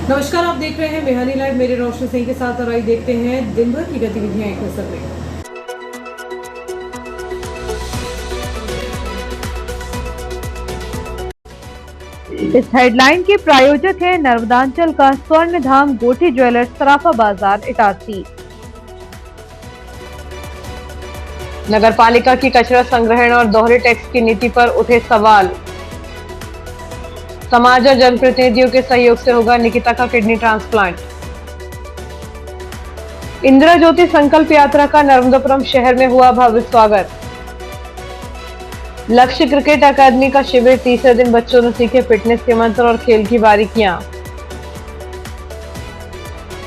नमस्कार, आप देख रहे हैं बिहारी लाइव। मेरे रोशनी सिंह के साथ और आइए देखते हैं दिन भर की गतिविधियां एक नजर में। इस हेडलाइन के प्रायोजक हैं नर्मदांचल का स्वर्ण धाम गोठी ज्वेलर्स, सराफा बाजार, इटारसी। नगर पालिका की कचरा संग्रहण और दोहरे टैक्स की नीति पर उठे सवाल। समाज और जनप्रतिनिधियों के सहयोग से होगा निकिता का किडनी ट्रांसप्लांट। इंदिरा ज्योति संकल्प यात्रा का नर्मदापुरम शहर में हुआ भव्य स्वागत। लक्ष्य क्रिकेट अकादमी का शिविर, तीसरे दिन बच्चों ने सीखे फिटनेस के मंत्र और खेल की बारीकियां।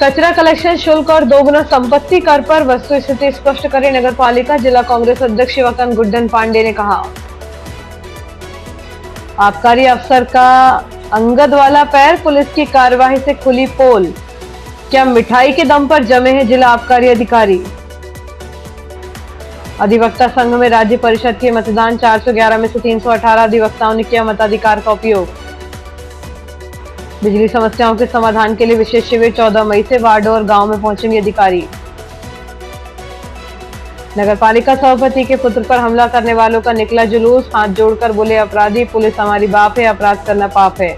कचरा कलेक्शन शुल्क और दोगुना संपत्ति कर पर वस्तु स्थिति स्पष्ट करे नगर पालिका, जिला कांग्रेस अध्यक्ष शिवाकांत गुड्डन पांडे ने कहा। आबकारी अफसर का अंगद वाला पैर, पुलिस की कार्यवाही से खुली पोल। क्या मिठाई के दम पर जमे हैं जिला आबकारी अधिकारी। अधिवक्ता संघ में राज्य परिषद के मतदान, 411 में से 318 अधिवक्ताओं ने किया मताधिकार का उपयोग। बिजली समस्याओं के समाधान के लिए विशेष शिविर, 14 मई से वार्डों और गांव में पहुंचेंगे अधिकारी। नगर पालिका सभापति के पुत्र पर हमला करने वालों का निकला जुलूस, हाथ जोड़कर बोले अपराधी, पुलिस हमारी बाप है, अपराध करना पाप है।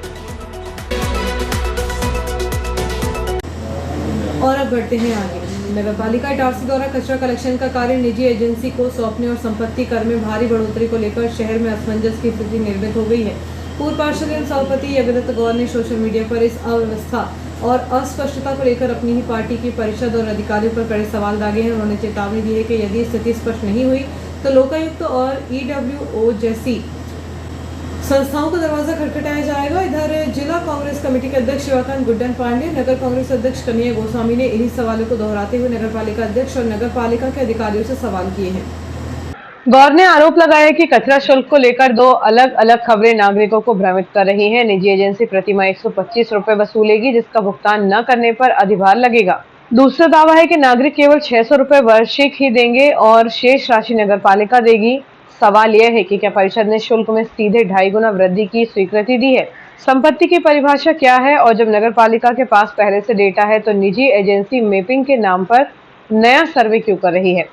और अब बढ़ते हैं आगे। नगर पालिका इटारसी द्वारा कचरा कलेक्शन का कार्य निजी एजेंसी को सौंपने और संपत्ति कर में भारी बढ़ोतरी को लेकर शहर में असमंजस की स्थिति निर्मित हो गई है। पूर्व पार्षद एवं सभापति यज्ञदत्त गौर ने सोशल मीडिया पर इस अव्यवस्था और अस्पष्टता को लेकर अपनी ही पार्टी की परिषद और अधिकारियों पर कड़े सवाल दागे हैं। उन्होंने चेतावनी दी है कि यदि स्थिति स्पष्ट नहीं हुई तो लोकायुक्त और ईडब्ल्यूओ जैसी संस्थाओं का दरवाजा खटखटाया जाएगा। इधर जिला कांग्रेस कमेटी के अध्यक्ष शिवाकांत गुड्डन पांडे, नगर कांग्रेस अध्यक्ष कन्हैया गोस्वामी ने इन्हीं सवालों को दोहराते हुए नगर पालिका अध्यक्ष और नगर पालिका के अधिकारियों से सवाल किए हैं। गौर ने आरोप लगाया कि कचरा शुल्क को लेकर दो अलग अलग खबरें नागरिकों को भ्रमित कर रही हैं। निजी एजेंसी प्रतिमाह 125 रुपए वसूलेगी, जिसका भुगतान न करने पर अधिभार लगेगा। दूसरा दावा है कि नागरिक केवल 600 रुपए वार्षिक ही देंगे और शेष राशि नगर पालिका देगी। सवाल यह है कि क्या परिषद ने शुल्क में सीधे 2.5 गुना वृद्धि की स्वीकृति दी है। संपत्ति की परिभाषा क्या है, और जब नगर पालिका के पास पहले से डेटा है तो निजी एजेंसी मैपिंग के नाम पर नया सर्वे क्यों कर रही है।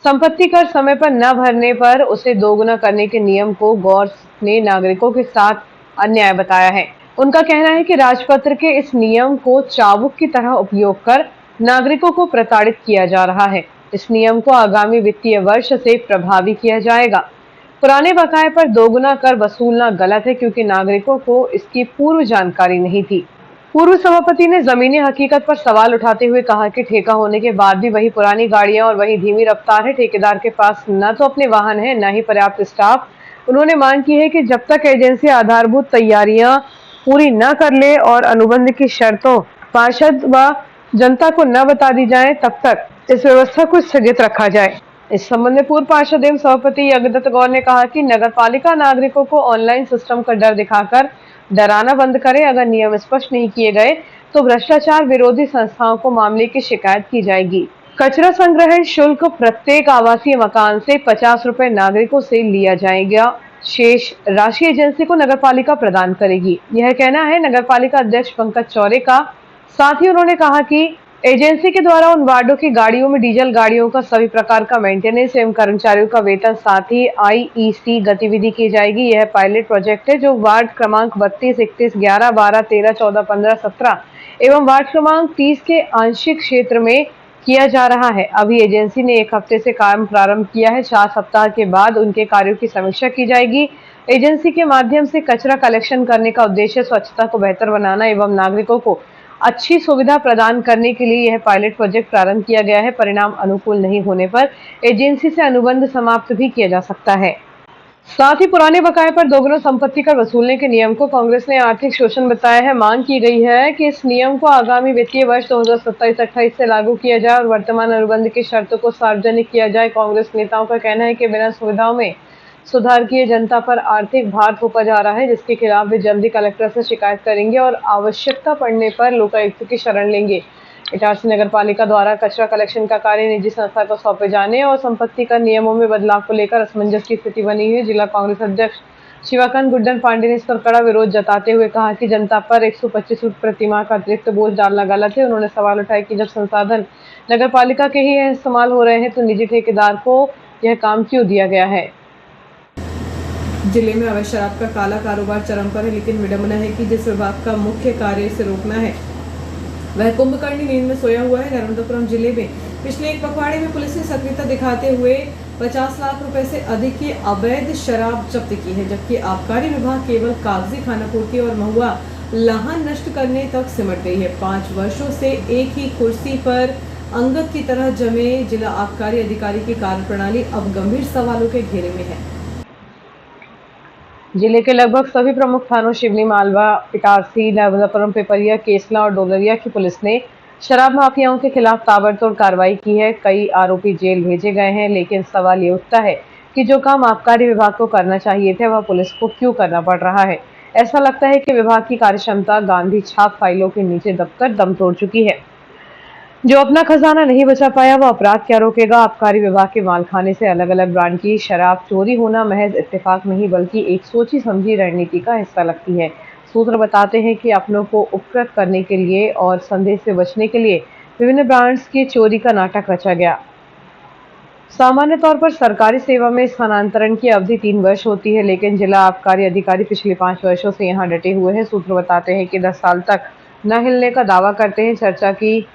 संपत्ति कर समय पर न भरने पर उसे दोगुना करने के नियम को गौर ने नागरिकों के साथ अन्याय बताया है। उनका कहना है कि राजपत्र के इस नियम को चाबुक की तरह उपयोग कर नागरिकों को प्रताड़ित किया जा रहा है। इस नियम को आगामी वित्तीय वर्ष से प्रभावी किया जाएगा। पुराने बकाये पर दोगुना कर वसूलना गलत है, क्योंकि नागरिकों को इसकी पूर्व जानकारी नहीं थी। पूर्व सभापति ने जमीनी हकीकत पर सवाल उठाते हुए कहा कि ठेका होने के बाद भी वही पुरानी गाड़ियां और वही धीमी रफ्तार है। ठेकेदार के पास न तो अपने वाहन है, न ही पर्याप्त स्टाफ। उन्होंने मांग की है कि जब तक एजेंसी आधारभूत तैयारियां पूरी न कर ले और अनुबंध की शर्तों पार्षद व जनता को न बता दी जाए, तब तक इस व्यवस्था को स्थगित रखा जाए। इस संबंध में पूर्व पार्षद एवं सभापति यज्ञदत्त गौर ने कहा कि नगर पालिका नागरिकों को ऑनलाइन सिस्टम का डर दिखाकर डराना बंद करे। अगर नियम स्पष्ट नहीं किए गए तो भ्रष्टाचार विरोधी संस्थाओं को मामले की शिकायत की जाएगी। कचरा संग्रहण शुल्क प्रत्येक आवासीय मकान से 50 रुपए नागरिकों से लिया जाएगा। शेष राशि एजेंसी को नगर पालिका प्रदान करेगी। यह कहना है नगर पालिका अध्यक्ष पंकज चौरे का। साथ ही उन्होंने कहा कि एजेंसी के द्वारा उन वार्डों की गाड़ियों में डीजल गाड़ियों का सभी प्रकार का मेंटेनेंस एवं कर्मचारियों का वेतन, साथ ही आईईसी गतिविधि की जाएगी। यह पायलट प्रोजेक्ट है जो वार्ड क्रमांक 32, 31, 11, 12, 13, 14, 15, 17 एवं वार्ड क्रमांक 30 के आंशिक क्षेत्र में किया जा रहा है। अभी एजेंसी ने 1 हफ्ते से काम प्रारंभ किया है। 4 सप्ताह के बाद उनके कार्यों की समीक्षा की जाएगी। एजेंसी के माध्यम से कचरा कलेक्शन करने का उद्देश्य स्वच्छता को बेहतर बनाना एवं नागरिकों को अच्छी सुविधा प्रदान करने के लिए यह पायलट प्रोजेक्ट प्रारंभ किया गया है। परिणाम अनुकूल नहीं होने पर एजेंसी से अनुबंध समाप्त भी किया जा सकता है। साथ ही पुराने बकाये पर दोगुना संपत्ति कर वसूलने के नियम को कांग्रेस ने आर्थिक शोषण बताया है। मांग की गई है कि इस नियम को आगामी वित्तीय वर्ष 2027-28 से लागू किया जाए और वर्तमान अनुबंध की शर्तों को सार्वजनिक किया जाए। कांग्रेस नेताओं का कहना है कि बिना सुविधाओं में सुधार किए जनता पर आर्थिक भार थोपा जा रहा है, जिसके खिलाफ वे जल्दी कलेक्टर से शिकायत करेंगे और आवश्यकता पड़ने पर लोकायुक्त की शरण लेंगे। इटारसी नगर पालिका द्वारा कचरा कलेक्शन का कार्य निजी संस्था को सौंपे जाने और संपत्ति कर नियमों में बदलाव को लेकर असमंजस की स्थिति बनी हुई है। जिला कांग्रेस अध्यक्ष शिवाकांत गुड्डन पांडे ने इस पर कड़ा विरोध जताते हुए कहा कि जनता पर 125 फुट प्रतिमा का अतिरिक्त बोझ डालना गलत है। उन्होंने सवाल उठाया कि जब संसाधन नगर पालिका के ही इस्तेमाल हो रहे हैं तो निजी ठेकेदार को यह काम क्यों दिया गया है। जिले में अवैध शराब का काला कारोबार चरम पर है, लेकिन विडंबना है कि जिस विभाग का मुख्य कार्य इसे रोकना है वह कुंभकर्णी नींद में सोया हुआ है। नर्मदापुरम जिले में पिछले एक पखवाड़े में पुलिस ने सक्रियता दिखाते हुए 50 लाख रुपए से अधिक की अवैध शराब जब्त की है, जबकि आबकारी विभाग केवल कागजी खानापूर्ति और महुआ लाहन नष्ट करने तक सिमट गई है। 5 वर्षों से एक ही कुर्सी पर अंगद की तरह जमे जिला आबकारी अधिकारी की कार्यप्रणाली अब गंभीर सवालों के घेरे में है। जिले के लगभग सभी प्रमुख थानों शिवनी, मालवा, इटारसी, नर्मदापुरम, पिपरिया, केसला और डोलरिया की पुलिस ने शराब माफियाओं के खिलाफ ताबड़तोड़ कार्रवाई की है। कई आरोपी जेल भेजे गए हैं, लेकिन सवाल ये उठता है कि जो काम आबकारी विभाग को करना चाहिए थे वह पुलिस को क्यों करना पड़ रहा है। ऐसा लगता है कि विभाग की कार्यक्षमता गांधी छाप फाइलों के नीचे दबकर दम तोड़ चुकी है। जो अपना खजाना नहीं बचा पाया वह अपराध क्या रोकेगा। आबकारी विभाग के मालखाने से अलग अलग ब्रांड की शराब चोरी होना महज इत्तेफाक नहीं बल्कि एक सोची समझी रणनीति का हिस्सा लगती है। सूत्र बताते हैं कि अपनों को उपकृत करने के लिए और संदेह से बचने के लिए विभिन्न ब्रांड्स की चोरी का नाटक रचा गया। सामान्य तौर पर सरकारी सेवा में स्थानांतरण की अवधि 3 वर्ष होती है, लेकिन जिला आबकारी अधिकारी पिछले 5 वर्षों से यहाँ डटे हुए हैं। सूत्र बताते हैं कि 10 साल तक न हिलने का दावा करते हैं। चर्चा की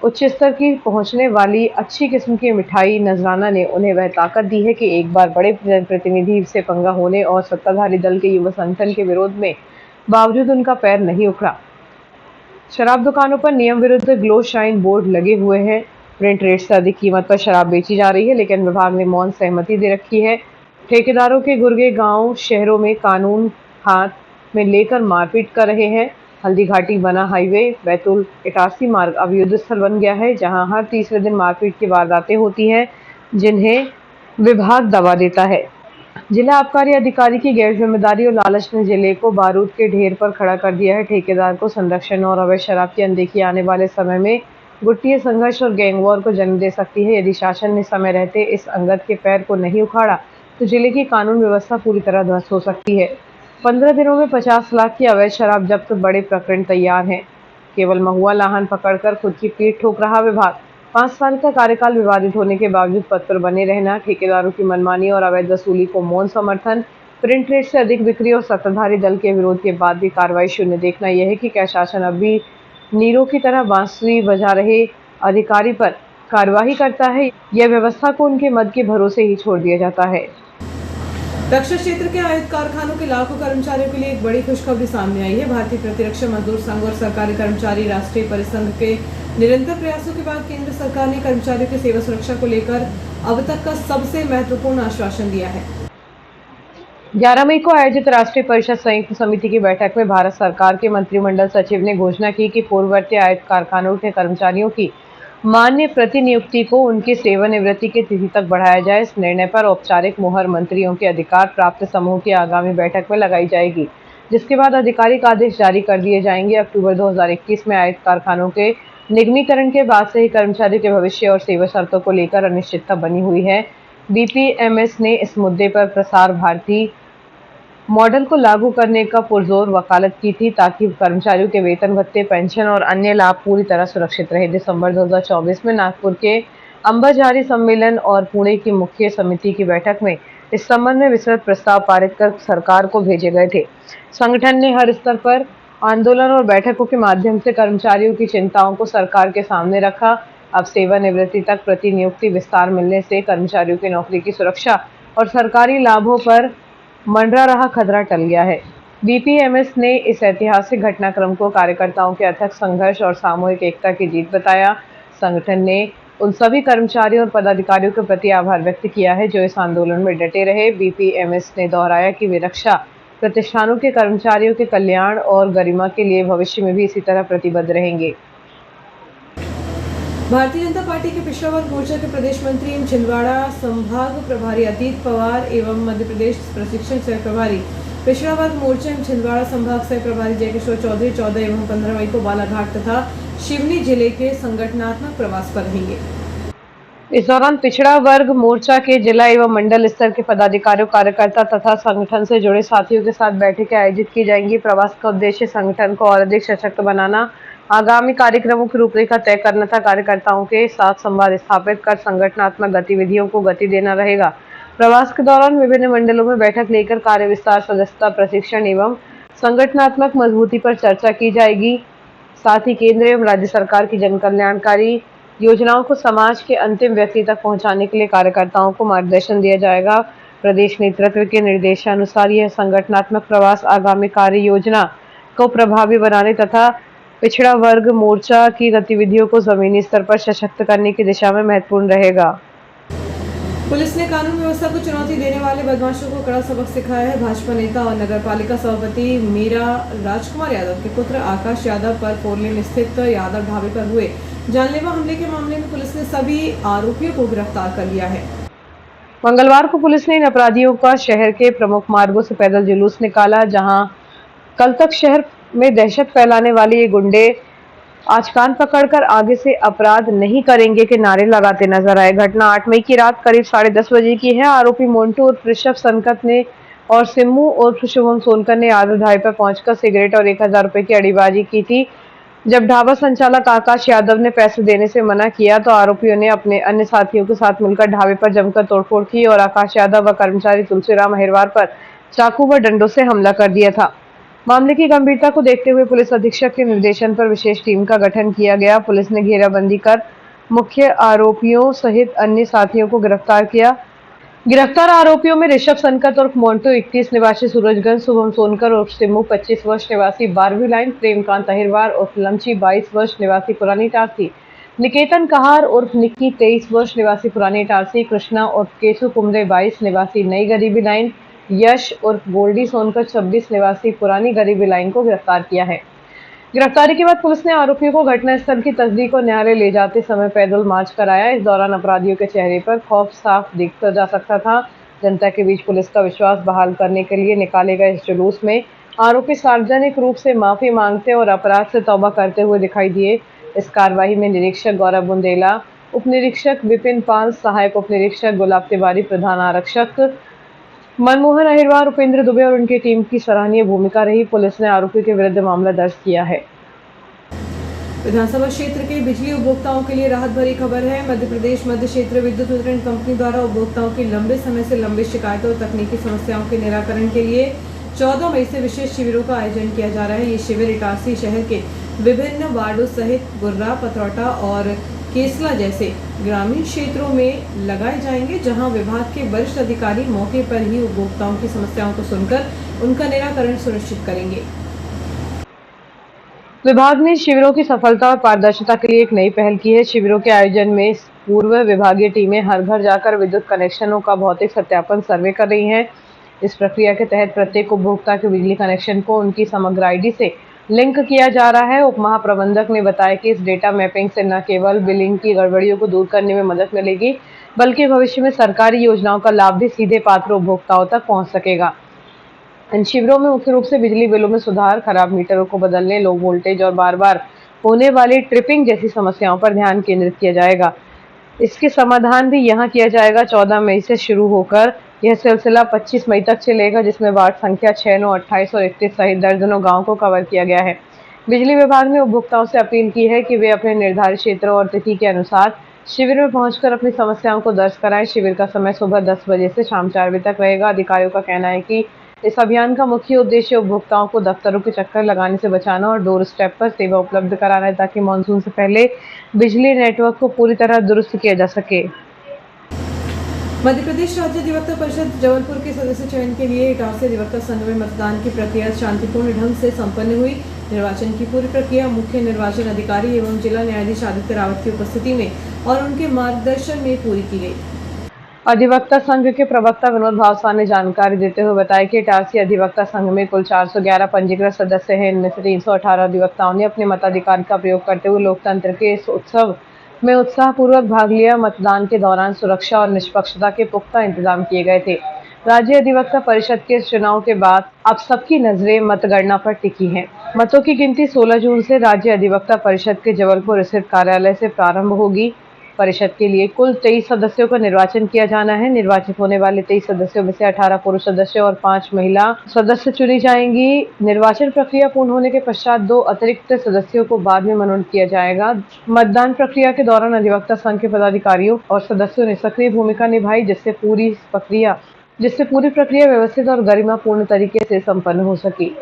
उच्च स्तर की पहुंचने वाली अच्छी किस्म की मिठाई नजराना ने उन्हें वह ताकत दी है कि एक बार बड़े जनप्रतिनिधि से पंगा होने और सत्ताधारी दल के युवा संगठन के विरोध में बावजूद उनका पैर नहीं उखड़ा। शराब दुकानों पर नियम विरुद्ध ग्लो शाइन बोर्ड लगे हुए हैं। प्रिंट रेट से अधिक कीमत पर शराब बेची जा रही है, लेकिन विभाग ने मौन सहमति दे रखी है। ठेकेदारों के गुर्गे गांव शहरों में कानून हाथ में लेकर मारपीट कर रहे हैं। हल्दी घाटी बना हाईवे बैतूल इटारसी मार्ग अब युद्ध स्थल बन गया है, जहां हर तीसरे दिन मारपीट की वारदातें होती हैं, जिन्हें विभाग दबा देता है। जिला आबकारी अधिकारी की गैर जिम्मेदारी और लालच ने जिले को बारूद के ढेर पर खड़ा कर दिया है। ठेकेदार को संरक्षण और अवैध शराब की अनदेखी आने वाले समय में गुट्टिये संघर्ष और गैंगवॉर को जन्म दे सकती है। यदि शासन ने समय रहते इस अंगद के पैर को नहीं उखाड़ा तो जिले की कानून व्यवस्था पूरी तरह ध्वस्त हो सकती है। 15 दिनों में 50 लाख की अवैध शराब जब्त, बड़े प्रकरण तैयार हैं। केवल महुआ लाहन पकड़कर खुद की पीठ ठोक रहा विभाग। 5 साल का कार्यकाल विवादित होने के बावजूद पद पर बने रहना, ठेकेदारों की मनमानी और अवैध वसूली को मौन समर्थन, प्रिंट रेट से अधिक बिक्री और सत्ताधारी दल के विरोध के बाद भी कार्रवाई शून्य। देखना यह है कि क्या शासन अब भी नीरों की तरह बांसुरी बजा रहे अधिकारी पर कार्रवाई करता है या व्यवस्था को उनके मद के भरोसे ही छोड़ दिया जाता है। रक्षा क्षेत्र के आयुध कारखानों के लाखों कर्मचारियों के लिए एक बड़ी खुशखबरी सामने आई है। भारतीय प्रतिरक्षा मजदूर संघ और सरकारी कर्मचारी राष्ट्रीय परिसंघ के निरंतर प्रयासों के बाद केंद्र सरकार ने कर्मचारियों की सेवा सुरक्षा को लेकर अब तक का सबसे महत्वपूर्ण आश्वासन दिया है। 11 मई को आयोजित राष्ट्रीय परिषद संयुक्त समिति की बैठक में भारत सरकार के मंत्रिमंडल सचिव ने घोषणा की कि पूर्ववर्ती आयुध कारखानों के कर्मचारियों की मान्य प्रतिनियुक्ति को उनकी सेवानिवृत्ति की तिथि तक बढ़ाया जाए। इस निर्णय पर औपचारिक मुहर मंत्रियों के अधिकार प्राप्त समूह की आगामी बैठक में लगाई जाएगी, जिसके बाद आधिकारिक आदेश जारी कर दिए जाएंगे। अक्टूबर 2021 में आयुध कारखानों के निगमीकरण के बाद से ही कर्मचारियों के भविष्य और सेवा शर्तों को लेकर अनिश्चितता बनी हुई है। बीपीएमएस ने इस मुद्दे पर प्रसार भारती मॉडल को लागू करने का पुरजोर वकालत की थी, ताकि कर्मचारियों के वेतन भत्ते, पेंशन और अन्य लाभ पूरी तरह सुरक्षित रहे। दिसंबर 2024 में नागपुर के अंबाझरी सम्मेलन और पुणे की मुख्य समिति की बैठक में इस संबंध में विस्तृत प्रस्ताव पारित कर सरकार को भेजे गए थे। संगठन ने हर स्तर पर आंदोलन और बैठकों के माध्यम से कर्मचारियों की चिंताओं को सरकार के सामने रखा। अब सेवानिवृत्ति तक प्रतिनियुक्ति विस्तार मिलने से कर्मचारियों की नौकरी की सुरक्षा और सरकारी लाभों पर मंडरा रहा खतरा टल गया है। बीपीएमएस ने इस ऐतिहासिक घटनाक्रम को कार्यकर्ताओं के अथक संघर्ष और सामूहिक एकता की जीत बताया। संगठन ने उन सभी कर्मचारियों और पदाधिकारियों के प्रति आभार व्यक्त किया है जो इस आंदोलन में डटे रहे। बीपीएमएस ने दोहराया कि वे रक्षा प्रतिष्ठानों के कर्मचारियों के कल्याण और गरिमा के लिए भविष्य में भी इसी तरह प्रतिबद्ध रहेंगे। भारतीय जनता पार्टी के पिछड़ा वर्ग मोर्चा के प्रदेश मंत्री एवं छिंदवाड़ा संभाग प्रभारी अतीत पवार एवं मध्य प्रदेश प्रशिक्षण सह प्रभारी पिछड़ा वर्ग मोर्चा एवं छिंदवाड़ा संभाग सह प्रभारी जयकिशोर चौधरी 14 एवं 15 मई को बालाघाट तथा शिवनी जिले के संगठनात्मक प्रवास पर रहेंगे। इस दौरान पिछड़ा वर्ग मोर्चा के जिला एवं मंडल स्तर के पदाधिकारियों, कार्यकर्ता तथा संगठन से जुड़े साथियों के साथ बैठकें आयोजित की जाएंगी। प्रवास का उद्देश्य संगठन को और अधिक सशक्त बनाना, आगामी कार्यक्रमों की रूपरेखा तय करना तथा कार्यकर्ताओं के साथ संवाद स्थापित कर संगठनात्मक गतिविधियों को गति देना रहेगा। प्रवास के दौरान विभिन्न मंडलों में बैठक लेकर कार्य विस्तार, सदस्यता प्रशिक्षण एवं संगठनात्मक मजबूती पर चर्चा की जाएगी। साथ ही केंद्र एवं राज्य सरकार की जन कल्याणकारी योजनाओं को समाज के अंतिम व्यक्ति तक पहुंचाने के लिए कार्यकर्ताओं को मार्गदर्शन दिया जाएगा। प्रदेश नेतृत्व के निर्देशानुसार यह संगठनात्मक प्रवास आगामी कार्य योजना को प्रभावी बनाने तथा पिछड़ा वर्ग मोर्चा की गतिविधियों को जमीनी स्तर पर सशक्त करने की दिशा में महत्वपूर्ण रहेगा। पुलिस ने कानून व्यवस्था को चुनौती देने वाले बदमाशों को कड़ा सबक सिखाया है। भाजपा नेता और नगरपालिका सभापति मीरा राजकुमार यादव के पुत्र आकाश यादव पर फोरलेन स्थित यादव ढाबे पर हुए जानलेवा हमले के मामले में पुलिस ने सभी आरोपियों को गिरफ्तार कर लिया है। मंगलवार को पुलिस ने इन अपराधियों का शहर के प्रमुख मार्गों से पैदल जुलूस निकाला, जहां कल तक शहर में दहशत फैलाने वाले ये गुंडे आज कान पकड़कर आगे से अपराध नहीं करेंगे के नारे लगाते नजर आए। घटना 8 मई की रात करीब 10:30 बजे की है। आरोपी मोन्टू उर्फ ऋषभ संकत ने और सिम्मू उर्फ शुभम सोनकर ने यादव ढाबे पर पहुंचकर सिगरेट और 1000 रुपए की अड़ीबाजी की थी। जब ढाबा संचालक आकाश यादव ने पैसे देने से मना किया तो आरोपियों ने अपने अन्य साथियों के साथ मिलकर ढाबे पर जमकर तोड़फोड़ की और आकाश यादव व कर्मचारी तुलसीराम अहिरवार पर चाकू व डंडों से हमला कर दिया था। मामले की गंभीरता को देखते हुए पुलिस अधीक्षक के निर्देशन पर विशेष टीम का गठन किया गया। पुलिस ने घेराबंदी कर मुख्य आरोपियों सहित अन्य साथियों को गिरफ्तार किया। गिरफ्तार आरोपियों में ऋषभ संकत उर्फ मोन्टू 21 निवासी सूरजगंज, शुभम सोनकर उर्फ सिम्मू 25 वर्ष निवासी 12वीं लाइन, प्रेमकांत अहिरवार उर्फ लमची 22 वर्ष निवासी पुरानी इटारसी, निकेतन कहार उर्फ निक्की 23 वर्ष निवासी पुरानी इटारसी, कृष्णा उर्फ केशु कुमरे 22 निवासी नई गरीबी लाइन, यश उर्फ गोल्डी सोनकर 26 निवासी पुरानी गरीबी लाइन को गिरफ्तार किया है। गिरफ्तारी के बाद पुलिस ने आरोपियों को घटनास्थल की तस्दीक और न्यायालय ले जाते समय पैदल मार्च कराया। इस दौरान अपराधियों के चेहरे पर खौफ साफ देखा जा सकता था। जनता के बीच पुलिस का विश्वास बहाल करने के लिए निकाले गए इस जुलूस में आरोपी सार्वजनिक रूप से माफी मांगते और अपराध से तौबा करते हुए दिखाई दिए। इस कार्रवाई में निरीक्षक गौरव बुंदेला, उप निरीक्षक विपिन पाल, सहायक उप निरीक्षक गुलाब तिवारी, प्रधान आरक्षक मनमोहन अहिरवार, उपेंद्र दुबे और उनकी टीम की सराहनीय भूमिका रही। पुलिस ने आरोपी के विरुद्ध मामला दर्ज किया है। विधानसभा क्षेत्र के बिजली उपभोक्ताओं के लिए राहत भरी खबर है। मध्य प्रदेश मध्य क्षेत्र विद्युत वितरण कंपनी द्वारा उपभोक्ताओं की लंबे समय से लंबित शिकायतों और तकनीकी समस्याओं के निराकरण के लिए 14 मई से विशेष शिविरों का आयोजन किया जा रहा है। ये शिविर इटारसी शहर के विभिन्न वार्डों सहित गुर्रा, पथरौटा और केसला जैसे ग्रामीण क्षेत्रों में लगाए जाएंगे, जहां विभाग के वरिष्ठ अधिकारी मौके पर ही उपभोक्ताओं की समस्याओं को सुनकर उनका निराकरण सुनिश्चित करेंगे। विभाग ने शिविरों की सफलता और पारदर्शिता के लिए एक नई पहल की है। शिविरों के आयोजन में पूर्व विभागीय टीमें हर घर जाकर विद्युत कनेक्शनों का भौतिक सत्यापन सर्वे कर रही हैं। इस प्रक्रिया के तहत प्रत्येक उपभोक्ता के बिजली कनेक्शन को उनकी समग्र आईडी से लिंक किया जा रहा है। उप महाप्रबंधक ने बताया कि इस डेटा मैपिंग से न केवल बिलिंग की गड़बड़ियों को दूर करने में मदद मिलेगी, बल्कि भविष्य में सरकारी योजनाओं का लाभ भी सीधे पात्र उपभोक्ताओं तक पहुंच सकेगा। इन शिविरों में मुख्य रूप से बिजली बिलों में सुधार, खराब मीटरों को बदलने, लो वोल्टेज और बार बार होने वाली ट्रिपिंग जैसी समस्याओं पर ध्यान केंद्रित किया जाएगा। इसके समाधान भी यहाँ किया जाएगा। 14 मई से शुरू होकर यह सिलसिला 25 मई तक चलेगा, जिसमें वार्ड संख्या 6, 9, 28 और 31 सहित दर्जनों गाँव को कवर किया गया है। बिजली विभाग ने उपभोक्ताओं से अपील की है कि वे अपने निर्धारित क्षेत्रों और तिथि के अनुसार शिविर में पहुंचकर अपनी समस्याओं को दर्ज कराएं। शिविर का समय सुबह 10 बजे से शाम 4 बजे तक रहेगा। अधिकारियों का कहना है कि इस अभियान का मुख्य उद्देश्य उपभोक्ताओं को दफ्तरों के चक्कर लगाने से बचाना और डोर स्टेप पर सेवा उपलब्ध कराना है, ताकि मानसून से पहले बिजली नेटवर्क को पूरी तरह दुरुस्त किया जा सके। मध्य प्रदेश राज्य अधिवक्ता परिषद जबलपुर के सदस्य चयन के लिए इटारसी अधिवक्ता संघ में मतदान की प्रक्रिया शांतिपूर्ण ढंग से संपन्न हुई। निर्वाचन की पूरी प्रक्रिया मुख्य निर्वाचन अधिकारी एवं जिला न्यायाधीश आदित्य रावत की उपस्थिति में और उनके मार्गदर्शन में पूरी की गई। अधिवक्ता संघ के प्रवक्ता विनोद भावसार ने जानकारी देते हुए बताया कि इटारसी अधिवक्ता संघ में कुल 411 पंजीकृत सदस्य हैं। इनमें से 318 अधिवक्ताओं ने अपने मताधिकार का प्रयोग करते हुए लोकतंत्र के इस उत्सव में उत्साहपूर्वक भाग लिया। मतदान के दौरान सुरक्षा और निष्पक्षता के पुख्ता इंतजाम किए गए थे। राज्य अधिवक्ता परिषद के चुनाव के बाद अब सबकी नजरें मतगणना पर टिकी हैं। मतों की गिनती 16 जून से राज्य अधिवक्ता परिषद के जबलपुर स्थित कार्यालय से प्रारंभ होगी। परिषद के लिए कुल 23 सदस्यों का निर्वाचन किया जाना है। निर्वाचित होने वाले 23 सदस्यों में से 18 पुरुष सदस्य और 5 महिला सदस्य चुनी जाएंगी। निर्वाचन प्रक्रिया पूर्ण होने के पश्चात 2 अतिरिक्त सदस्यों को बाद में मनोनीत किया जाएगा। मतदान प्रक्रिया के दौरान अधिवक्ता संघ के पदाधिकारियों और सदस्यों ने सक्रिय भूमिका निभाई, जिससे पूरी प्रक्रिया व्यवस्थित और गरिमापूर्ण तरीके से संपन्न हो सकी।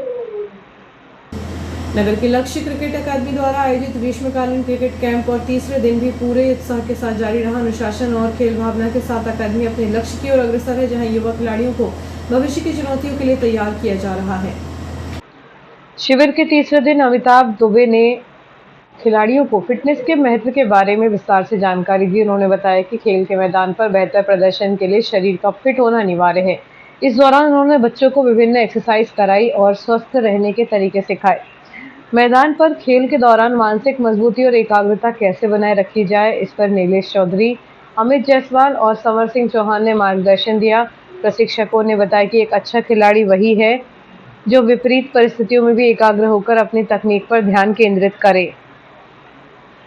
नगर के लक्ष्य क्रिकेट अकादमी द्वारा आयोजित ग्रीष्मकालीन क्रिकेट कैंप और तीसरे दिन भी पूरे उत्साह के साथ जारी रहा। अनुशासन और खेल भावना के साथ अकादमी अपने लक्ष्य की ओर अग्रसर है, जहां युवा खिलाड़ियों को भविष्य की चुनौतियों के लिए तैयार किया जा रहा है। शिविर के तीसरे दिन अमिताभ दुबे ने खिलाड़ियों को फिटनेस के महत्व के बारे में विस्तार से जानकारी दी। उन्होंने बताया कि खेल के मैदान पर बेहतर प्रदर्शन के लिए शरीर का फिट होना अनिवार्य है। इस दौरान उन्होंने बच्चों को विभिन्न एक्सरसाइज कराई और स्वस्थ रहने के तरीके सिखाए। मैदान पर खेल के दौरान मानसिक मजबूती और एकाग्रता कैसे बनाए रखी जाए, इस पर नीलेश चौधरी, अमित जायसवाल और संवर सिंह चौहान ने मार्गदर्शन दिया। प्रशिक्षकों ने बताया कि एक अच्छा खिलाड़ी वही है जो विपरीत परिस्थितियों में भी एकाग्र होकर अपनी तकनीक पर ध्यान केंद्रित करे।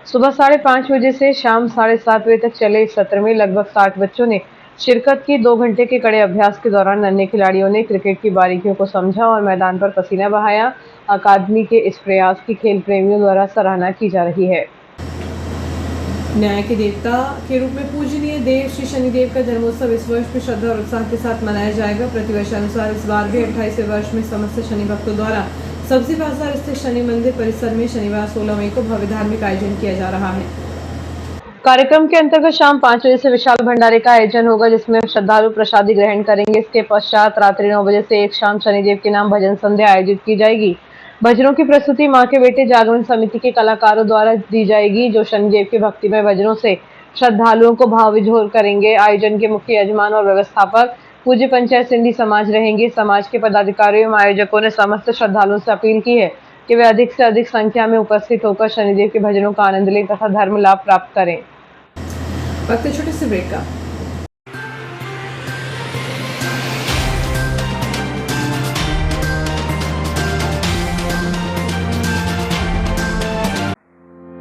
सुबह 5:30 बजे से शाम 7:30 बजे तक चले इस सत्र में लगभग 60 बच्चों ने शिरकत की। 2 घंटे के कड़े अभ्यास के दौरान अन्य खिलाड़ियों ने क्रिकेट की बारीकियों को समझा और मैदान पर पसीना बहाया। अकादमी के इस प्रयास की खेल प्रेमियों द्वारा सराहना की जा रही है। न्याय के देवता के रूप में पूजनीय देव श्री शनिदेव का जन्मोत्सव इस वर्ष भी श्रद्धा और उत्साह के साथ मनाया जाएगा। प्रतिवर्ष अनुसार इस बार भी 28वें वर्ष में समस्त शनि भक्तों द्वारा सब्जी बाजार स्थित शनि मंदिर परिसर में शनिवार 16 मई को भव्य धार्मिक आयोजन किया जा रहा है। कार्यक्रम के अंतर्गत शाम 5 बजे से विशाल भंडारे का आयोजन होगा, जिसमें श्रद्धालु प्रसादी ग्रहण करेंगे। इसके पश्चात रात्रि 9 बजे से एक शाम शनिदेव के नाम भजन संध्या आयोजित की जाएगी। भजनों की प्रस्तुति मां के बेटे जागरण समिति के कलाकारों द्वारा दी जाएगी, जो शनिदेव के भक्तिमय भजनों से श्रद्धालुओं को भाव विभोर करेंगे। आयोजन के मुख्य यजमान और व्यवस्थापक पूज्य पंचायत सिंधी समाज रहेंगे। समाज के पदाधिकारियों एवं आयोजकों ने समस्त श्रद्धालुओं से अपील की है कि वे अधिक से अधिक संख्या में उपस्थित होकर शनिदेव के भजनों का आनंद लें तथा धर्म लाभ प्राप्त करें। वक्त छोटे से ब्रेक का।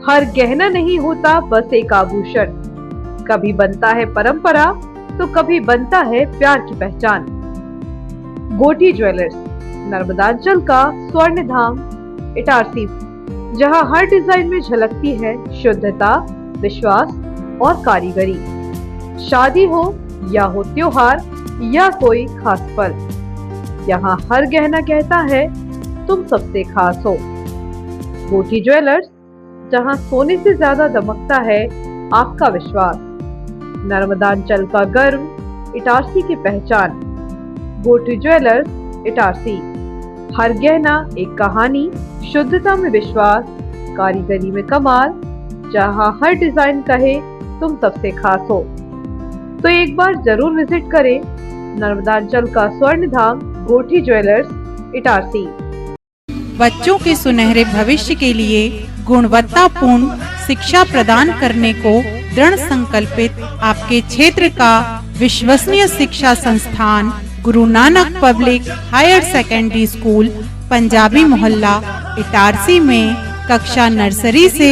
हर गहना नहीं होता बस एक आभूषण, कभी बनता है परंपरा तो कभी बनता है प्यार की पहचान। गोठी ज्वेलर्स, नर्मदांचल का स्वर्ण धाम इटारसी, जहां हर डिजाइन में झलकती है शुद्धता, विश्वास और कारीगरी। शादी हो या हो त्योहार या कोई खास पल, यहाँ हर गहना कहता है तुम सबसे खास हो। गोठी ज्वेलर्स, जहां सोने से ज्यादा दमकता है आपका विश्वास। नर्मदांचल का गर्व, इटारसी की पहचान। गोठी ज्वेलर्स इटारसी, हर गहना एक कहानी, शुद्धता में विश्वास, कारीगरी में कमाल, जहां हर डिजाइन कहे तुम सबसे खास हो। तो एक बार जरूर विजिट करें नर्मदांचल का स्वर्ण धाम गोठी ज्वेलर्स इटारसी। बच्चों के सुनहरे भविष्य के लिए गुणवत्तापूर्ण शिक्षा प्रदान करने को दृढ़ संकल्पित आपके क्षेत्र का विश्वसनीय शिक्षा संस्थान Guru Nanak public higher secondary school Punjabi Mohalla Itarsi में कक्षा नर्सरी से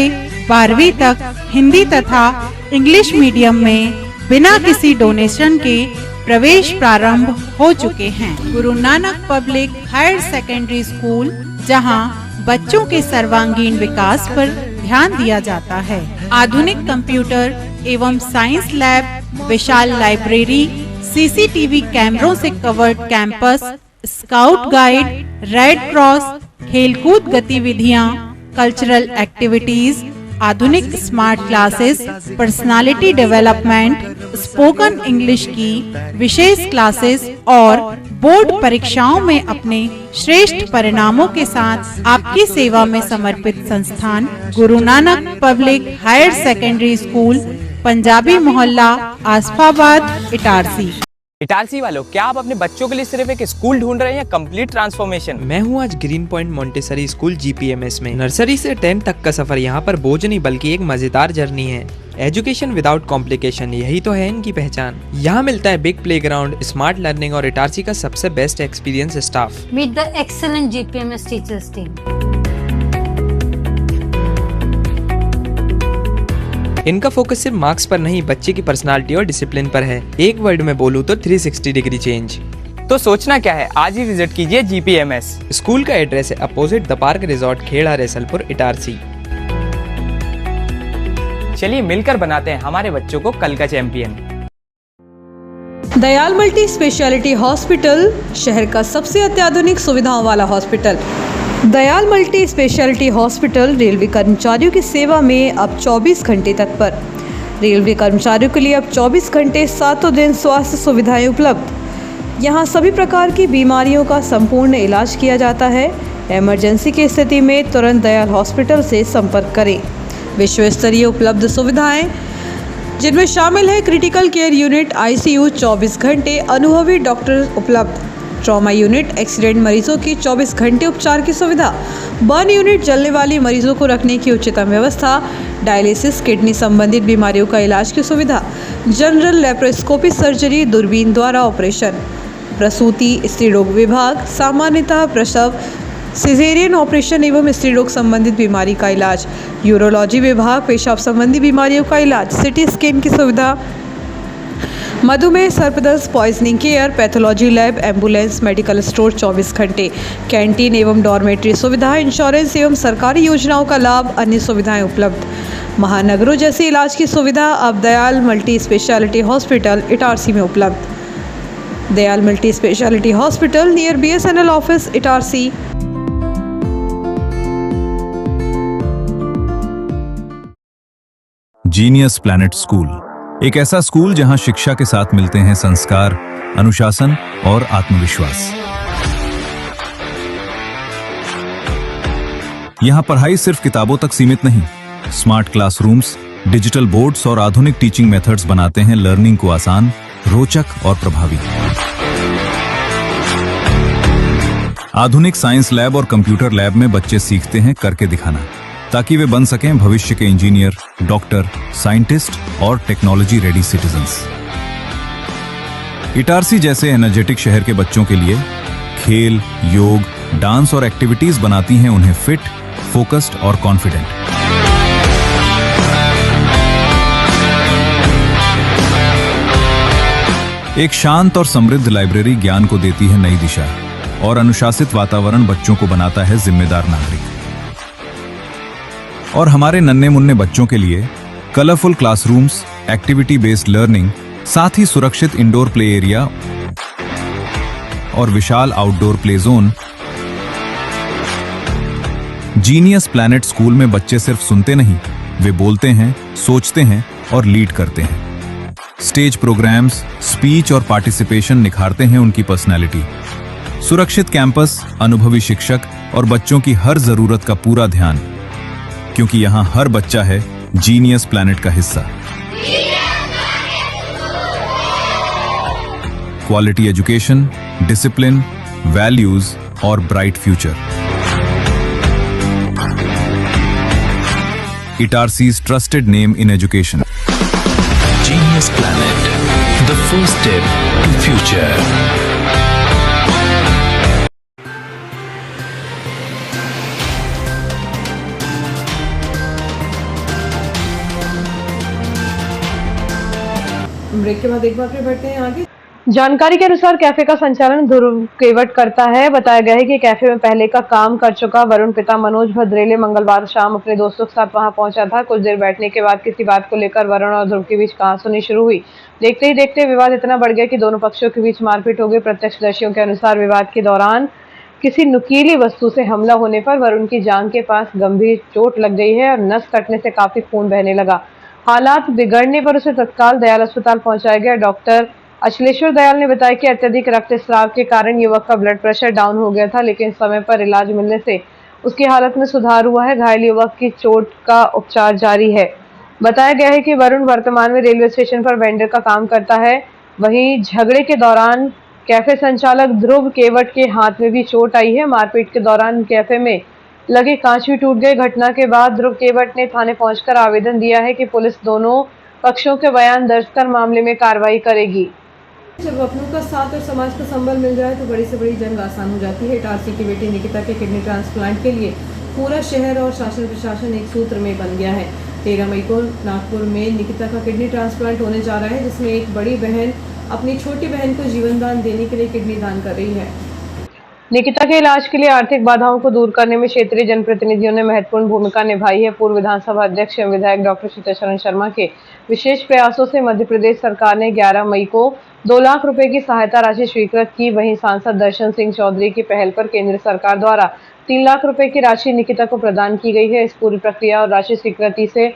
12वीं तक हिंदी तथा इंग्लिश मीडियम में बिना किसी डोनेशन के प्रवेश प्रारंभ हो चुके हैं। Guru Nanak public higher secondary school, जहां बच्चों के सर्वांगीण विकास पर ध्यान दिया जाता है। आधुनिक कंप्यूटर एवं साइंस लैब, विशाल लाइब्रेरी, सीसीटीवी कैमरों से covered campus, scout guide, red cross, खेलकूद गतिविधियां, कल्चरल एक्टिविटीज, आधुनिक smart classes, personality development, spoken English की विशेष क्लासेस और बोर्ड परीक्षाओं में अपने श्रेष्ठ परिणामों के साथ आपकी सेवा में समर्पित संस्थान Guru Nanak public higher secondary school Punjabi Mohalla Asafabad Itarsi. Itarsi वालों, क्या आप अपने बच्चों के लिए सिर्फ एक स्कूल ढूंढ रहे हैं या कंप्लीट ट्रांसफॉर्मेशन? मैं हूँ आज green point Montessori school GPMS में। नर्सरी से 10 तक का सफर यहाँ पर बोझ नहीं बल्कि एक मजेदार जर्नी है। एजुकेशन विदाउट कॉम्प्लिकेशन, यही तो है इनकी पहचान। यहाँ मिलता है बिग प्लेग्राउंड, स्मार्ट लर्निंग और इटारसी का सबसे best experience staff. Meet the excellent GPMS teachers team. इनका फोकस सिर्फ मार्क्स पर नहीं, बच्चे की पर्सनालिटी और डिसिप्लिन पर है। एक वर्ड में बोलूँ तो 360 डिग्री चेंज। तो सोचना क्या है, आज ही विजिट कीजिए GPMS। स्कूल का एड्रेस है opposite the park resort, Kheda, Raisalpur, Itarsi. चलिए मिलकर बनाते हैं हमारे बच्चों को कल का champion. Dayal multi speciality hospital, शहर का सबसे अत्याधुनिक सुविधाओं वाला hospital. Dayal multi speciality hospital railway कर्मचारियों की सेवा में अब 24 घंटे तत्पर। रेलवे कर्मचारियों के लिए अब 24 घंटे 7 दिन स्वास्थ्य सुविधाएं उपलब्ध। यहाँ सभी प्रकार की बीमारियों का संपूर्ण इलाज किया जाता है। इमरजेंसी की स्थिति में तुरंत दयाल हॉस्पिटल से संपर्क करें। विश्व स्तरीय उपलब्ध सुविधाएं जिनमें शामिल है क्रिटिकल केयर यूनिट, ICU 24 घंटे, अनुभवी डॉक्टर उपलब्ध, ट्रॉमा यूनिट, एक्सीडेंट मरीजों की 24 घंटे उपचार की सुविधा, बर्न यूनिट, जलने वाली मरीजों को रखने की उच्चतम व्यवस्था, डायलिसिस, किडनी संबंधित बीमारियों का इलाज की सुविधा, जनरल लेप्रोस्कोपी सर्जरी, दूरबीन द्वारा ऑपरेशन, प्रसूति, स्त्री रोग विभाग, सामान्यतः प्रसव, सिजेरियन ऑपरेशन एवं स्त्री रोग संबंधित बीमारी का इलाज, यूरोलॉजी विभाग, पेशाब संबंधी बीमारियों का इलाज, सिटी स्कैन की सुविधा, मधुमेह, सर्पदंश, poisoning care, pathology lab, ambulance, medical store 24 घंटे, कैंटीन एवं डॉर्मेट्री सुविधा, इंश्योरेंस एवं सरकारी योजनाओं का लाभ, अन्य सुविधाएं उपलब्ध। महानगरों जैसी इलाज की सुविधा अब Dayal multi speciality hospital, Itarsi में उपलब्ध। Dayal multi speciality hospital near BSNL office, Itarsi. Genius Planet school, एक ऐसा स्कूल जहां शिक्षा के साथ मिलते हैं संस्कार, अनुशासन और आत्मविश्वास। यहां पढ़ाई सिर्फ किताबों तक सीमित नहीं, स्मार्ट क्लासरूम्स, डिजिटल बोर्ड्स और आधुनिक टीचिंग मेथड्स बनाते हैं लर्निंग को आसान, रोचक और प्रभावी। आधुनिक साइंस लैब और कंप्यूटर लैब में बच्चे सीखते हैं करके दिखाना, ताकि वे बन सकें भविष्य के इंजीनियर, डॉक्टर, साइंटिस्ट और टेक्नोलॉजी रेडी सिटीजन्स। इटारसी जैसे एनर्जेटिक शहर के बच्चों के लिए खेल, योग, डांस और एक्टिविटीज बनाती हैं उन्हें फिट, फोकस्ड और कॉन्फिडेंट। एक शांत और समृद्ध लाइब्रेरी ज्ञान को देती है नई दिशा, और अनुशासित वातावरण बच्चों को बनाता है जिम्मेदार नागरिक। और हमारे नन्हे मुन्ने बच्चों के लिए colourful classrooms, activity based learning, साथ ही सुरक्षित इंडोर प्ले एरिया और विशाल outdoor play zone. Genius Planet school में बच्चे सिर्फ सुनते नहीं, वे बोलते हैं, सोचते हैं और लीड करते हैं। स्टेज प्रोग्राम्स, स्पीच और पार्टिसिपेशन निखारते हैं उनकी पर्सनैलिटी। सुरक्षित कैंपस, अनुभवी शिक्षक और बच्चों की हर जरूरत का पूरा ध्यान, क्योंकि यहां हर बच्चा है जीनियस प्लैनेट का हिस्सा। क्वालिटी एजुकेशन, डिसिप्लिन, वैल्यूज और ब्राइट फ्यूचर। इटारसी's trusted name in education. Genius Planet, the first step to future. Break के बाद एक बार फिर बढ़ते हैं आगे। जानकारी के अनुसार कैफे का संचालन ध्रुव केवट करता है। बताया गया है कि कैफे में पहले का काम कर चुका वरुण पिता मनोज भद्रेले मंगलवार शाम अपने दोस्तों के साथ वहां पहुंचा था। कुछ देर बैठने के बाद किसी बात को लेकर वरुण और ध्रुव के बीच कहासुनी शुरू हुई। देखते ही देखते विवाद इतना बढ़ गया कि दोनों पक्षों के बीच मारपीट हो गई। प्रत्यक्षदर्शियों के अनुसार विवाद के दौरान किसी नुकीली वस्तु से हमला होने पर वरुण की जांघ के पास गंभीर चोट लग गई है और नस कटने से काफी खून बहने लगा। हालात बिगड़ने पर उसे तत्काल दयाल अस्पताल पहुंचाया गया। डॉक्टर अचलेश्वर दयाल ने बताया कि अत्यधिक रक्तस्राव के कारण युवक का ब्लड प्रेशर डाउन हो गया था, लेकिन समय पर इलाज मिलने से उसकी हालत में सुधार हुआ है। घायल युवक की चोट का उपचार जारी है। बताया गया है कि वरुण वर्तमान में रेलवे स्टेशन पर वेंडर का काम करता है। वहीं झगड़े के दौरान कैफे संचालक ध्रुव केवट के हाथ में भी चोट आई है। मारपीट के दौरान कैफे में लगे कांच भी टूट गए। घटना के बाद ध्रुव केवट ने थाने पहुंचकर आवेदन दिया है कि पुलिस दोनों पक्षों के बयान दर्ज कर मामले में कार्रवाई करेगी। जब अपनों का साथ और समाज का संबल मिल जाए तो बड़ी से बड़ी जंग आसान हो जाती है। इटारसी की बेटी निकिता के किडनी ट्रांसप्लांट के लिए पूरा शहर और शासन प्रशासन एक सूत्र में बन गया है। 13 मई को नागपुर में निकिता का किडनी ट्रांसप्लांट होने जा रहा है, जिसमें एक बड़ी बहन अपनी छोटी बहन को जीवन दान देने के लिए किडनी दान कर रही है। निकिता के इलाज के लिए आर्थिक बाधाओं को दूर करने में क्षेत्रीय जनप्रतिनिधियों ने महत्वपूर्ण भूमिका निभाई है। पूर्व विधानसभा अध्यक्ष एवं विधायक डॉक्टर सीताचरण शर्मा के विशेष प्रयासों से मध्य प्रदेश सरकार ने 11 मई को 2 लाख रुपए की सहायता राशि स्वीकृत की। वहीं सांसद दर्शन सिंह चौधरी की पहल पर केंद्र सरकार द्वारा 3 लाख रुपए की राशि निकिता को प्रदान की गई है। इस पूरी प्रक्रिया और राशि स्वीकृति से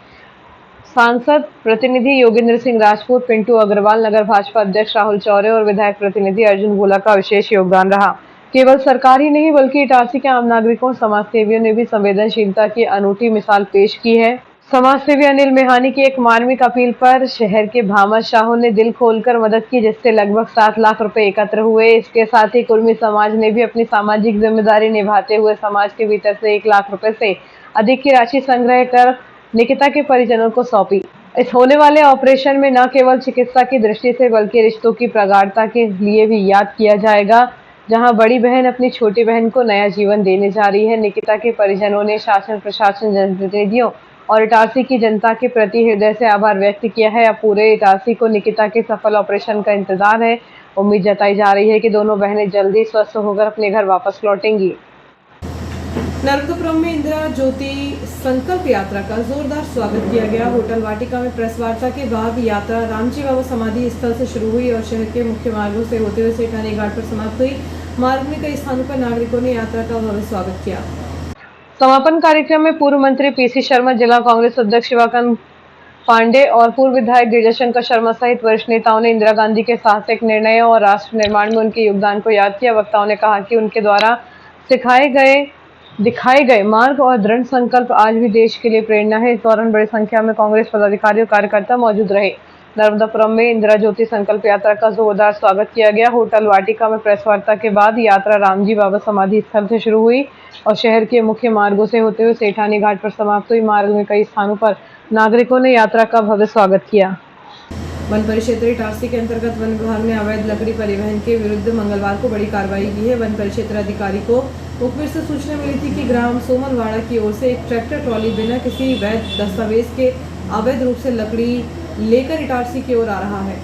सांसद प्रतिनिधि योगेंद्र सिंह राजपूत, पिंटू अग्रवाल, नगर भाजपा अध्यक्ष राहुल चौरे और विधायक प्रतिनिधि अर्जुन भोला का विशेष योगदान रहा। केवल सरकार ही नहीं बल्कि इटारसी के आम नागरिकों और समाज सेवियों ने भी संवेदनशीलता की अनूठी मिसाल पेश की है। समाज सेवी अनिल मेहानी की एक मार्मिक अपील पर शहर के भामाशाहों ने दिल खोलकर मदद की, जिससे लगभग 7 लाख रुपए एकत्र हुए। इसके साथ ही कुर्मी समाज ने भी अपनी सामाजिक जिम्मेदारी निभाते हुए समाज के भीतर से 1 लाख रुपए से अधिक की राशि संग्रह कर निकिता के परिजनों को सौंपी। इस होने वाले ऑपरेशन में न केवल चिकित्सा की दृष्टि से बल्कि रिश्तों की प्रगाढ़ता के लिए भी याद किया जाएगा, जहां बड़ी बहन अपनी छोटी बहन को नया जीवन देने जा रही है। निकिता के परिजनों ने शासन प्रशासन, जनप्रतिनिधियों और इटारसी की जनता के प्रति हृदय से आभार व्यक्त किया है। अब पूरे इटारसी को निकिता के सफल ऑपरेशन का इंतजार है। उम्मीद जताई जा रही है कि दोनों बहनें जल्दी स्वस्थ होकर अपने घर वापस लौटेंगी। नर्मदापुरम में इंदिरा ज्योति संकल्प यात्रा का जोरदार स्वागत किया गया। होटल वाटिका में प्रेस वार्ता के बाद यात्रा रामजी बाबा समाधि स्थल से शुरू हुई और शहर के मुख्य मार्गों से होते हुए सेठानी घाट पर समाप्त हुई। मार्ग में कई स्थानों पर नागरिकों ने यात्रा का भव्य स्वागत किया। समापन कार्यक्रम में पूर्व मंत्री पीसी शर्मा, जिला कांग्रेस अध्यक्ष शिवाकांत पांडे और पूर्व विधायक गिरिजाशंकर शर्मा सहित वरिष्ठ नेताओं ने इंदिरा गांधी के साहसिक निर्णयों और राष्ट्र निर्माण में उनके योगदान को याद किया। वक्ताओं ने कहा कि उनके द्वारा दिखाए गए मार्ग और दृढ़ संकल्प आज भी देश के लिए प्रेरणा है। इस दौरान बड़ी संख्या में कांग्रेस पदाधिकारी और कार्यकर्ता मौजूद रहे। नर्मदापुरम में इंदिरा ज्योति संकल्प यात्रा का जोरदार स्वागत किया गया। होटल वाटिका में प्रेस वार्ता के बाद यात्रा रामजी बाबा समाधि स्थल से शुरू हुई और शहर के मुख्य मार्गों से होते हुए सेठानी घाट पर समाप्त हुई। मार्ग में कई स्थानों पर नागरिकों ने यात्रा का भव्य स्वागत किया। वन परिक्षेत्र इटारसी के अंतर्गत वन विभाग ने अवैध लकड़ी परिवहन के विरुद्ध मंगलवार को बड़ी कार्रवाई की है। वन परिक्षेत्र अधिकारी को मुखबिर से सूचना मिली थी कि ग्राम सोमनवाड़ा की ओर से एक ट्रैक्टर ट्रॉली बिना किसी वैध दस्तावेज के अवैध रूप से लकड़ी लेकर इटारसी की ओर आ रहा है।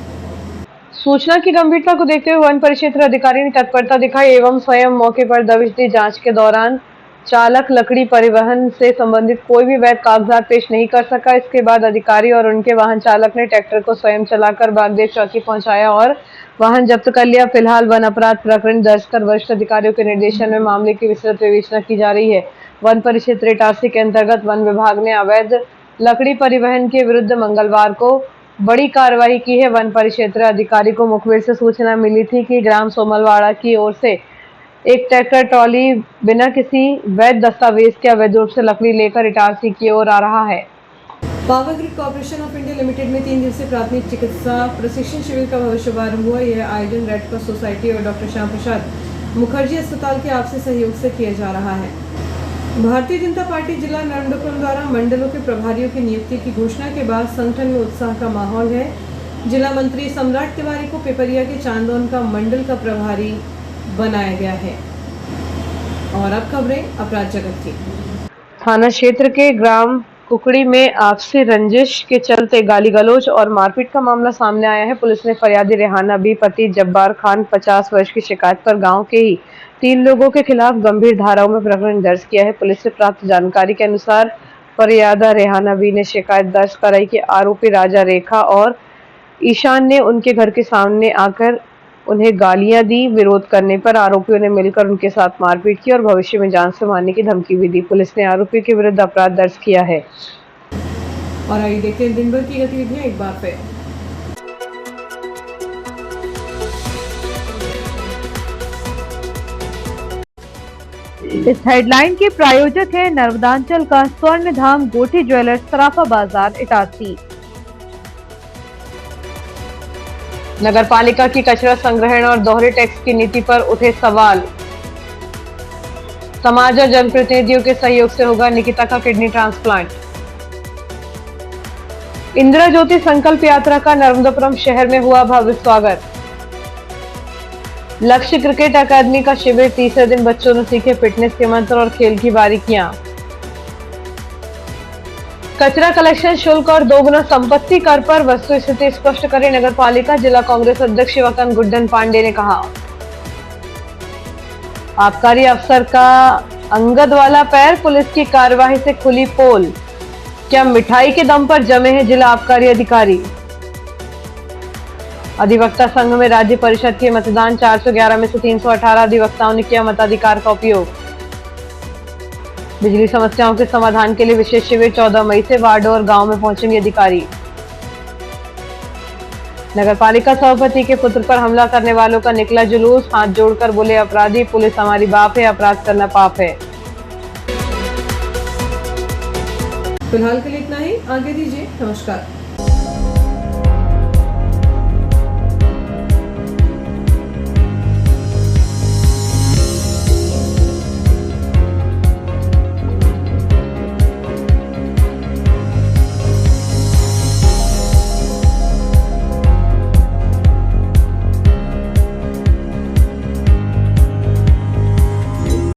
सूचना की गंभीरता को देखते हुए वन परिक्षेत्र अधिकारी ने तत्परता दिखाई एवं स्वयं मौके पर दबिश दी। जांच के दौरान चालक लकड़ी परिवहन से संबंधित कोई भी वैध कागजात पेश नहीं कर सका। इसके बाद अधिकारी और उनके वाहन चालक ने ट्रैक्टर को स्वयं चलाकर बागदेव चौकी पहुंचाया और वाहन जब्त कर लिया। फिलहाल वन अपराध प्रकरण दर्ज कर वरिष्ठ अधिकारियों के निर्देशन में मामले की विस्तृत विवेचना की जा रही है। वन परिक्षेत्र इटारसी के अंतर्गत वन विभाग ने अवैध लकड़ी परिवहन के विरुद्ध मंगलवार को बड़ी कार्रवाई की है। वन परिक्षेत्र अधिकारी को मुखबिर से सूचना मिली थी कि ग्राम सोमलवाड़ा की ओर से एक ट्रैक्टर ट्रॉली बिना किसी वैध दस्तावेज के अवैध रूप से लकड़ी लेकर इटारसी की ओर आ रहा है। Power grid corporation of India limited में 3 दिवसीय प्राथमिक चिकित्सा प्रशिक्षण शिविर का भव्य शुभारंभ हुआ। यह आयोजन रेड क्रॉस सोसाइटी और डॉक्टर श्याम प्रसाद मुखर्जी अस्पताल के आपसी सहयोग से किया जा रहा है। भारतीय जनता पार्टी जिला नर्मदापुरम द्वारा मंडलों के प्रभारियों की नियुक्ति की घोषणा के बाद संगठन में उत्साह का माहौल है। जिला मंत्री सम्राट तिवारी को पिपरिया के चांदौन का मंडल का प्रभारी बनाया गया है। और अब खबरें अपराध जगत की। थाना क्षेत्र के ग्राम कुकड़ी में आपसी रंजिश के चलते गाली गलौज और मारपीट का मामला सामने आया है। पुलिस ने फरियादी रेहाना बी पति जब्बार खान 50 वर्ष की शिकायत पर गांव के ही 3 लोगों के खिलाफ गंभीर धाराओं में प्रकरण दर्ज किया है। पुलिस से प्राप्त जानकारी के अनुसार फरियादा रेहाना बी ने शिकायत दर्ज कराई कि आरोपी राजा रेखा और ईशान ने उनके घर के सामने आकर उन्हें गालियां दी। विरोध करने पर आरोपियों ने मिलकर उनके साथ मारपीट की और भविष्य में जान से मारने की धमकी भी दी। पुलिस ने आरोपी के विरुद्ध अपराध दर्ज किया है। और आइए देखते हैं दिन भर की गतिविधियां एक बार फिर। इस हेडलाइन के प्रायोजक है नर्मदांचल का स्वर्ण धाम गोठी ज्वेलर्स, सराफा बाजार, इटारसी। नगर पालिका की कचरा संग्रहण और दोहरे टैक्स की नीति पर उठे सवाल। समाज और जनप्रतिनिधियों के सहयोग से होगा निकिता का किडनी ट्रांसप्लांट। इंदिरा ज्योति संकल्प यात्रा का नर्मदापुरम शहर में हुआ भव्य स्वागत। लक्ष्य क्रिकेट अकादमी का शिविर, तीसरे दिन बच्चों ने सीखे फिटनेस के मंत्र और खेल की बारीकियां। कचरा कलेक्शन शुल्क और दोगुना संपत्ति कर पर वस्तु स्थिति स्पष्ट करे नगर पालिका। जिला कांग्रेस अध्यक्ष शिवाकांत गुड्डन पांडे ने कहा, आबकारी अफसर का अंगद वाला पैर, पुलिस की कार्यवाही से खुली पोल। क्या मिठाई के दम पर जमे हैं जिला आबकारी अधिकारी। अधिवक्ता संघ में राज्य परिषद के मतदान 411 में से 318 अधिवक्ताओं ने किया मताधिकार का उपयोग। बिजली समस्याओं के समाधान के लिए विशेष शिविर 14 मई से वार्डों और गांव में पहुंचेंगे अधिकारी। नगर पालिका सभापति के पुत्र पर हमला करने वालों का निकला जुलूस, हाथ जोड़कर बोले अपराधी, पुलिस हमारी बाप है, अपराध करना पाप है। फिलहाल के लिए इतना ही, आगे दीजिए, नमस्कार।